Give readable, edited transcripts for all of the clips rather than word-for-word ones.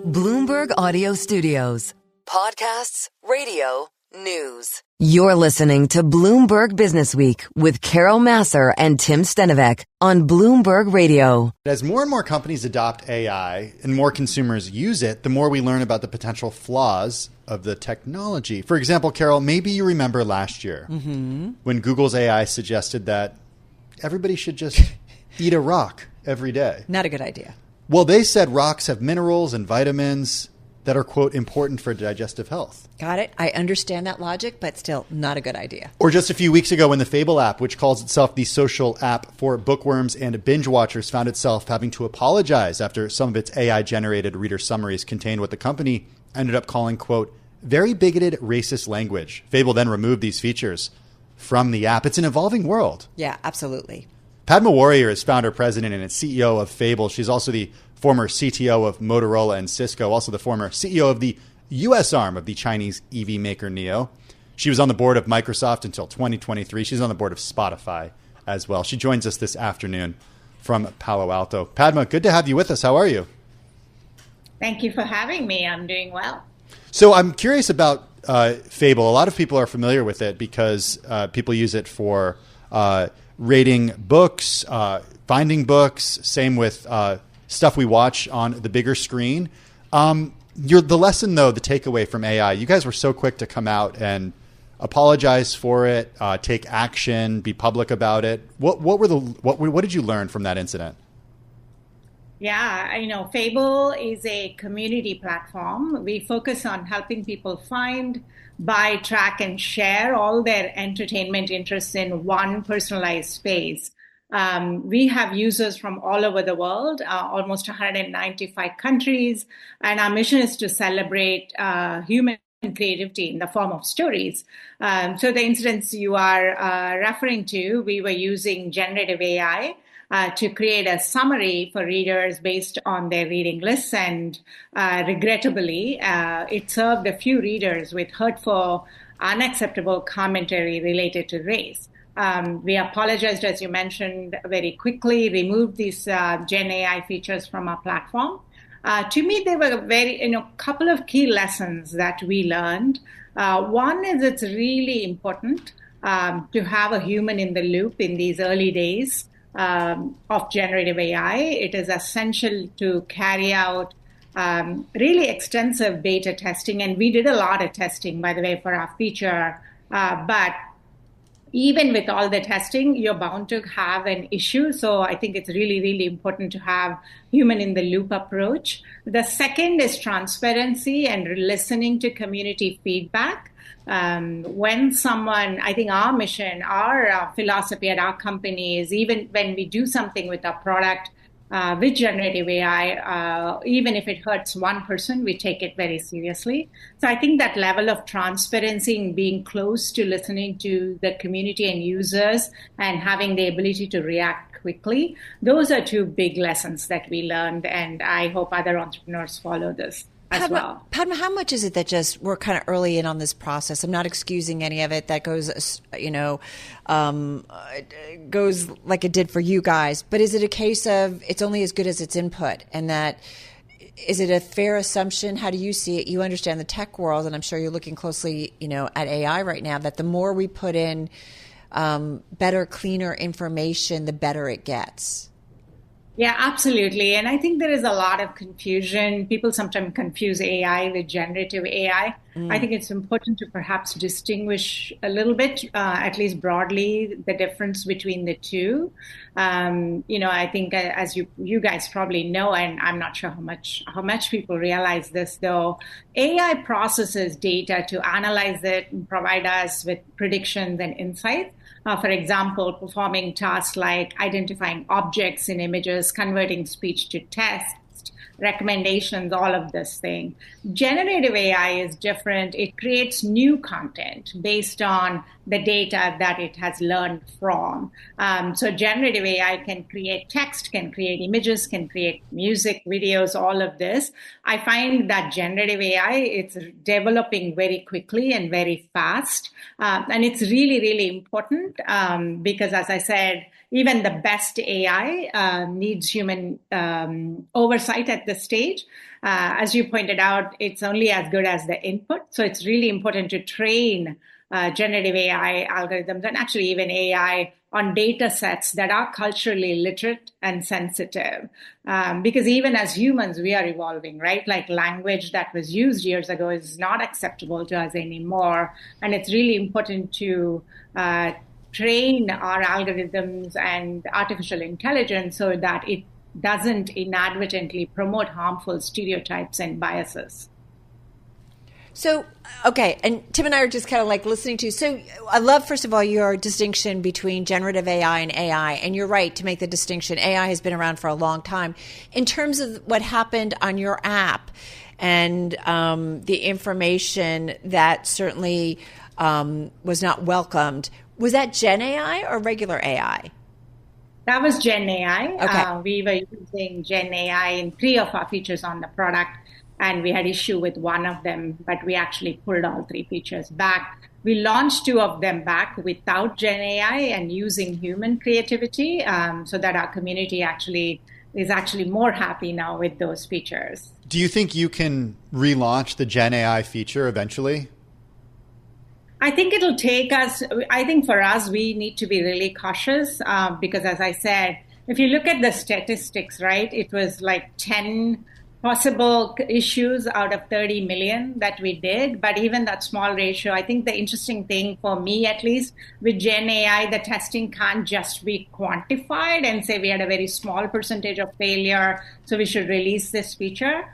Bloomberg Audio Studios. Podcasts, radio, news. You're listening to Bloomberg Businessweek with Carol Massar and Tim Stenovec on Bloomberg Radio. As more and more companies adopt AI and more consumers use it, the more we learn about the potential flaws of the technology. For example, Carol, maybe you remember last year when Google's AI suggested that everybody should just eat a rock every day. Not a good idea. Well, they said rocks have minerals and vitamins that are, quote, important for digestive health. Got it. I understand that logic, but still not a good idea. Or just a few weeks ago when the Fable app, which calls itself the social app for bookworms and binge watchers, found itself having to apologize after some of its AI-generated reader summaries contained what the company ended up calling, quote, very bigoted racist language. Fable then removed these features from the app. It's an evolving world. Yeah, absolutely. Padma Warrior is founder, president, and CEO of Fable. She's also the former CTO of Motorola and Cisco, also the former CEO of the U.S. arm of the Chinese EV maker NIO. She was on the board of Microsoft until 2023. She's on the board of Spotify as well. She joins us this afternoon from Palo Alto. Padma, good to have you with us. How are you? Thank you for having me. I'm doing well. So I'm curious about Fable. A lot of people are familiar with it because people use it for rating books, finding books, same with stuff we watch on the bigger screen. The lesson, though, the takeaway from AI, you guys were so quick to come out and apologize for it, take action, be public about it. What did you learn from that incident? Yeah, Fable is a community platform. We focus on helping people find, buy, track, and share all their entertainment interests in one personalized space. We have users from all over the world, almost 195 countries, and our mission is to celebrate human creativity in the form of stories. So the incidents you are referring to, we were using generative AI to create a summary for readers based on their reading lists. And regrettably, it served a few readers with hurtful, unacceptable commentary related to race. We apologized, as you mentioned, very quickly, removed these Gen AI features from our platform. To me, there were couple of key lessons that we learned. One is it's really important to have a human in the loop in these early days of generative AI. It is essential to carry out really extensive beta testing. And we did a lot of testing, by the way, for our feature. But even with all the testing, you're bound to have an issue. So I think it's really, really important to have human in the loop approach. The second is transparency and listening to community feedback. When someone, I think our mission, our philosophy at our company is even when we do something with our product with generative AI, even if it hurts one person, we take it very seriously. So I think that level of transparency and being close to listening to the community and users and having the ability to react quickly, those are two big lessons that we learned. And I hope other entrepreneurs follow this. Padma, how much is it that just we're kind of early in on this process? I'm not excusing any of it that goes, goes like it did for you guys. But is it a case of it's only as good as its input? And that is it a fair assumption? How do you see it? You understand the tech world, and I'm sure you're looking closely, at AI right now. That the more we put in better, cleaner information, the better it gets. Yeah, absolutely. And I think there is a lot of confusion. People sometimes confuse AI with generative AI. I think it's important to perhaps distinguish a little bit, at least broadly, the difference between the two. I think as you guys probably know, and I'm not sure how much people realize this, though, AI processes data to analyze it and provide us with predictions and insights. For example, performing tasks like identifying objects in images, converting speech to text, recommendations, all of this thing. Generative AI is different. It creates new content based on the data that it has learned from. So generative AI can create text, can create images, can create music, videos, all of this. I find that generative AI, it's developing very quickly and very fast. And it's really, really important because, as I said, even the best AI needs human oversight at this stage. As you pointed out, it's only as good as the input. So it's really important to train generative AI algorithms and actually even AI on data sets that are culturally literate and sensitive. Because even as humans, we are evolving, right? Like language that was used years ago is not acceptable to us anymore. And it's really important to train our algorithms and artificial intelligence so that it doesn't inadvertently promote harmful stereotypes and biases. So, okay, and Tim and I are just kind of like listening to you. So I love, first of all, your distinction between generative AI and AI. And you're right to make the distinction. AI has been around for a long time. In terms of what happened on your app and the information that certainly was not welcomed, was that Gen AI or regular AI? That was Gen AI. Okay. We were using Gen AI in 3 of our features on the product. And we had issue with one of them, but we actually pulled all 3 features back. We launched 2 of them back without Gen AI and using human creativity, so that our community is actually more happy now with those features. Do you think you can relaunch the Gen AI feature eventually? I think it'll take us, I think for us, we need to be really cautious because as I said, if you look at the statistics, right, it was like 10 possible issues out of 30 million that we did. But even that small ratio, I think the interesting thing for me, at least with Gen AI, the testing can't just be quantified and say we had a very small percentage of failure, so we should release this feature.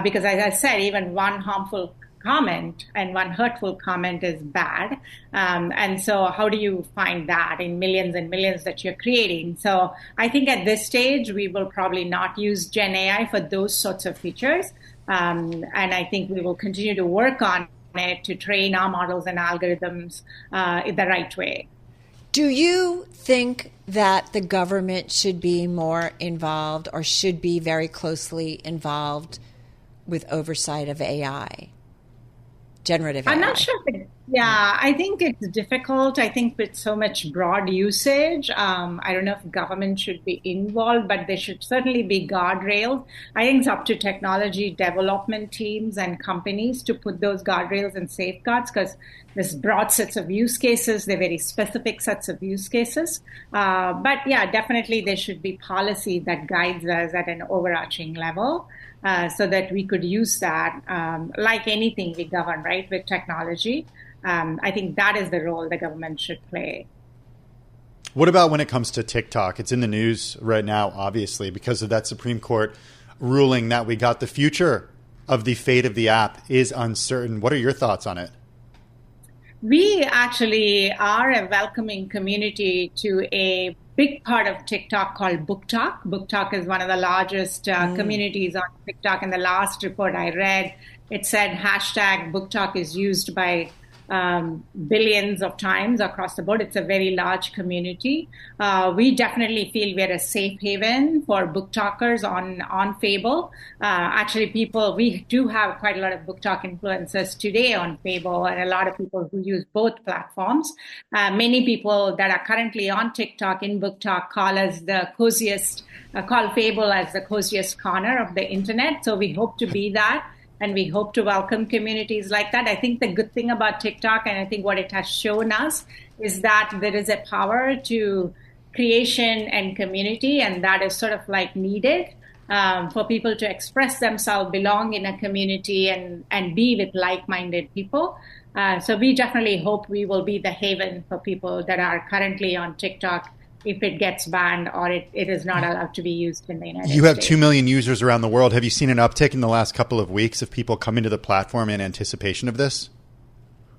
Because as I said, even one harmful comment and one hurtful comment is bad. And so how do you find that in millions and millions that you're creating? So I think at this stage, we will probably not use Gen AI for those sorts of features. And I think we will continue to work on it to train our models and algorithms in the right way. Do you think that the government should be more involved or should be very closely involved with oversight of AI? Generative AI. I'm not sure. I think it's difficult. I think with so much broad usage, I don't know if government should be involved, but there should certainly be guardrails. I think it's up to technology development teams and companies to put those guardrails and safeguards because there's broad sets of use cases. They're very specific sets of use cases. But yeah, definitely there should be policy that guides us at an overarching level. So that we could use that like anything we govern, right, with technology. I think that is the role the government should play. What about when it comes to TikTok? It's in the news right now, obviously, because of that Supreme Court ruling that we got the future of the fate of the app is uncertain. What are your thoughts on it? We actually are a welcoming community to a big part of TikTok called Book Talk. Book Talk is one of the largest communities on TikTok. In the last report I read, it said hashtag Book Talk is used by billions of times across the board. It's a very large community. We definitely feel we're a safe haven for book talkers on Fable. Actually, we do have quite a lot of book talk influencers today on Fable and a lot of people who use both platforms. Many people that are currently on TikTok in book talk call us the coziest, call Fable as the coziest corner of the internet. So we hope to be that. And we hope to welcome communities like that. I think the good thing about TikTok, and I think what it has shown us, is that there is a power to creation and community, and that is sort of like needed for people to express themselves, belong in a community, and be with like-minded people. So we definitely hope we will be the haven for people that are currently on TikTok if it gets banned or it is not allowed to be used in the United States. You have 2 million users around the world. Have you seen an uptick in the last couple of weeks of people coming to the platform in anticipation of this?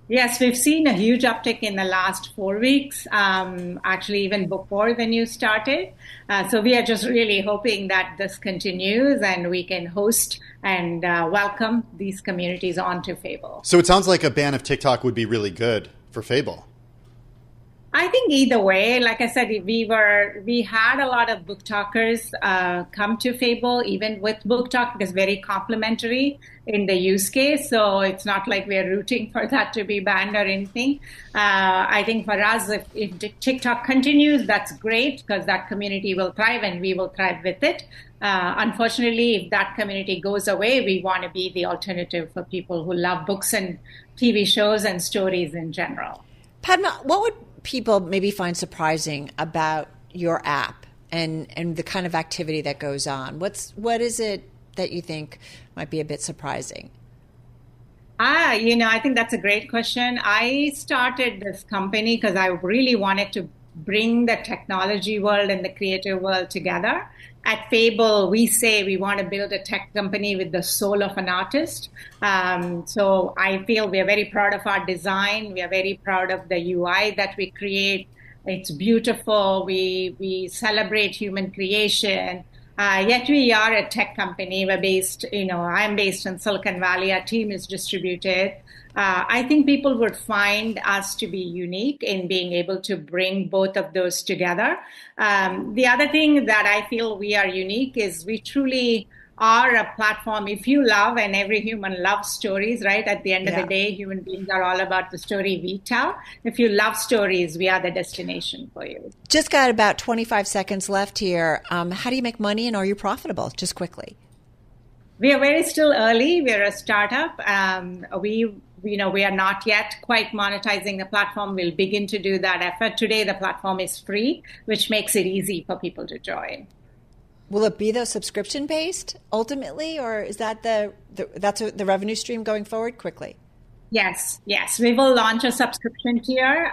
Yes, we've seen a huge uptick in the last 4 weeks, actually even before the news started. So we are just really hoping that this continues and we can host and welcome these communities onto Fable. So it sounds like a ban of TikTok would be really good for Fable. I think either way, like I said, we had a lot of book talkers come to Fable, even with book talk, because very complementary in the use case. So it's not like we're rooting for that to be banned or anything. I think for us, if TikTok continues, that's great, because that community will thrive and we will thrive with it. Unfortunately, if that community goes away, we want to be the alternative for people who love books and TV shows and stories in general. Padma, what would people maybe find surprising about your app and the kind of activity that goes on? What is it that you think might be a bit surprising? I think that's a great question. I started this company because I really wanted to bring the technology world and the creative world together. At Fable, we say we want to build a tech company with the soul of an artist. So I feel we are very proud of our design. We are very proud of the UI that we create. It's beautiful. We celebrate human creation. Yet we are a tech company. We're based, I'm based in Silicon Valley. Our team is distributed. I think people would find us to be unique in being able to bring both of those together. The other thing that I feel we are unique is we truly are a platform. If you love, and every human loves stories, right? At the end of the day, human beings are all about the story we tell. If you love stories, we are the destination for you. Just got about 25 seconds left here. How do you make money and are you profitable? Just quickly. We are very still early. We're a startup. We are not yet quite monetizing the platform. We'll begin to do that effort. Today, the platform is free, which makes it easy for people to join. Will it be, though, subscription-based ultimately, or is that the revenue stream going forward? Quickly. Yes. We will launch a subscription tier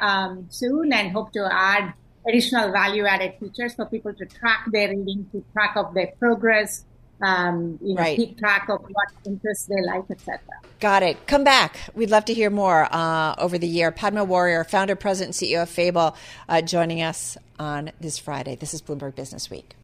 soon and hope to add additional value-added features for people to track their reading, keep track of their progress, right. Keep track of what interests they like, etc. Got it. Come back. We'd love to hear more over the year. Padma Warrior, founder, president, and CEO of Fable, joining us on this Friday. This is Bloomberg Businessweek.